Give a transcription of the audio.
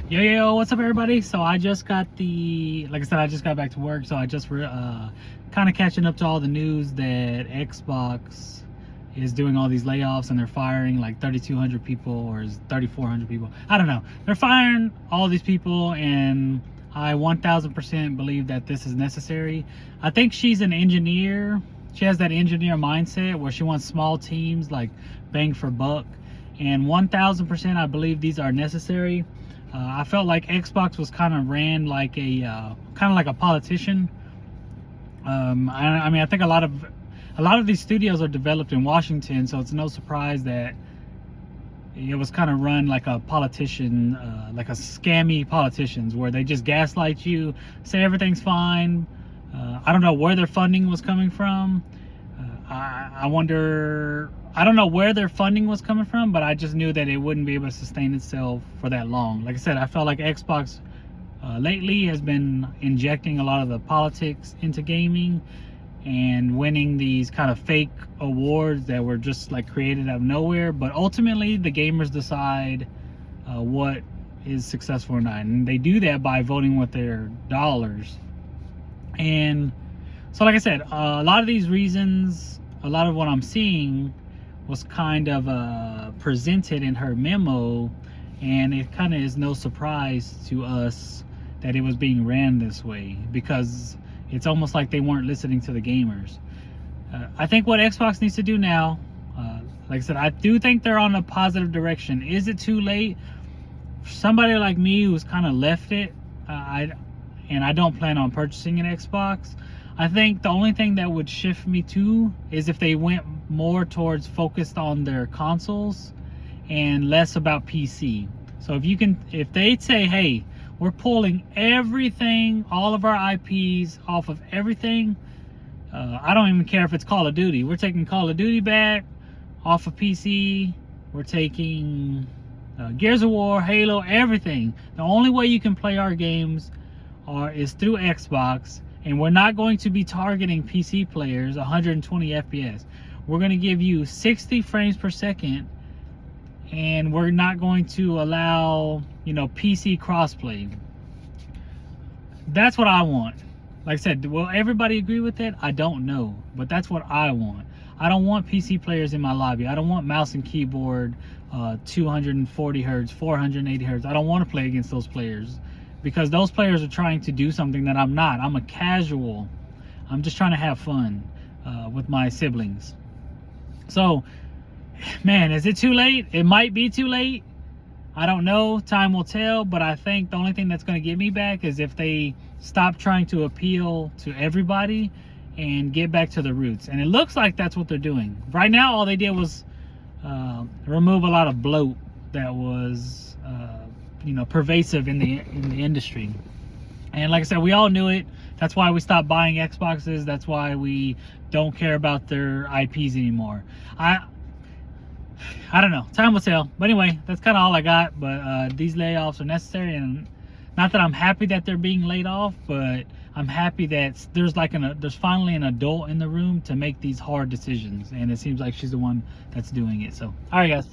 Yo, what's up, everybody? So I just got like I said, I just got back to work, so I just kind of catching up to all the news that Xbox is doing all these layoffs and they're firing like 3,200 people, or is 3,400 people. I don't know. They're firing all these people, and I 1,000% believe that this is necessary. I think she's an engineer. She has that engineer mindset where she wants small teams, like bang for buck. And 1,000% I believe these are necessary. I felt like Xbox was kind of ran like a politician. I mean, I think a lot of these studios are developed in Washington, so it's no surprise that it was kind of run like a politician, like a scammy politicians, where they just gaslight you, say everything's fine. I don't know where their funding was coming from. I wonder. I don't know where their funding was coming from, but I just knew that it wouldn't be able to sustain itself for that long. Like I said, I felt like Xbox lately has been injecting a lot of the politics into gaming and winning these kind of fake awards that were just like created out of nowhere. But ultimately, the gamers decide what is successful or not, and they do that by voting with their dollars. And so, like I said, a lot of these reasons, a lot of what I'm seeing was kind of presented in her memo, and it kind of is no surprise to us that it was being ran this way, because it's almost like they weren't listening to the gamers. I think what Xbox needs to do now, like I said, I do think they're on a positive direction. Is it too late? For somebody like me who's kind of left it, and I don't plan on purchasing an Xbox, I think the only thing that would shift me to is if they went more towards focused on their consoles and less about PC. So if they say, hey, we're pulling everything, all of our IPs off of everything, I don't even care if it's Call of Duty. We're taking Call of Duty back off of PC. We're taking Gears of War, Halo, everything. The only way you can play our games is through Xbox. And we're not going to be targeting PC players 120 FPS. We're going to give you 60 frames per second, and we're not going to allow, PC crossplay. That's what I want. Like I said, will everybody agree with that? I don't know, but that's what I want. I don't want PC players in my lobby. I don't want mouse and keyboard, 240 hertz, 480 hertz. I don't want to play against those players, because those players are trying to do something that I'm not. I'm a casual. I'm just trying to have fun with my siblings. So, man, is it too late? It might be too late. I don't know. Time will tell. But I think the only thing that's going to get me back is if they stop trying to appeal to everybody and get back to the roots. And it looks like that's what they're doing. Right now, all they did was remove a lot of bloat that was pervasive in the industry. And like I said, we all knew it. That's why we stopped buying Xboxes. That's why we don't care about their IPs anymore. I don't know. Time will tell. But anyway, that's kind of all I got. But these layoffs are necessary, and not that I'm happy that they're being laid off, but I'm happy that there's finally an adult in the room to make these hard decisions, and it seems like she's the one that's doing it. So, all right, guys.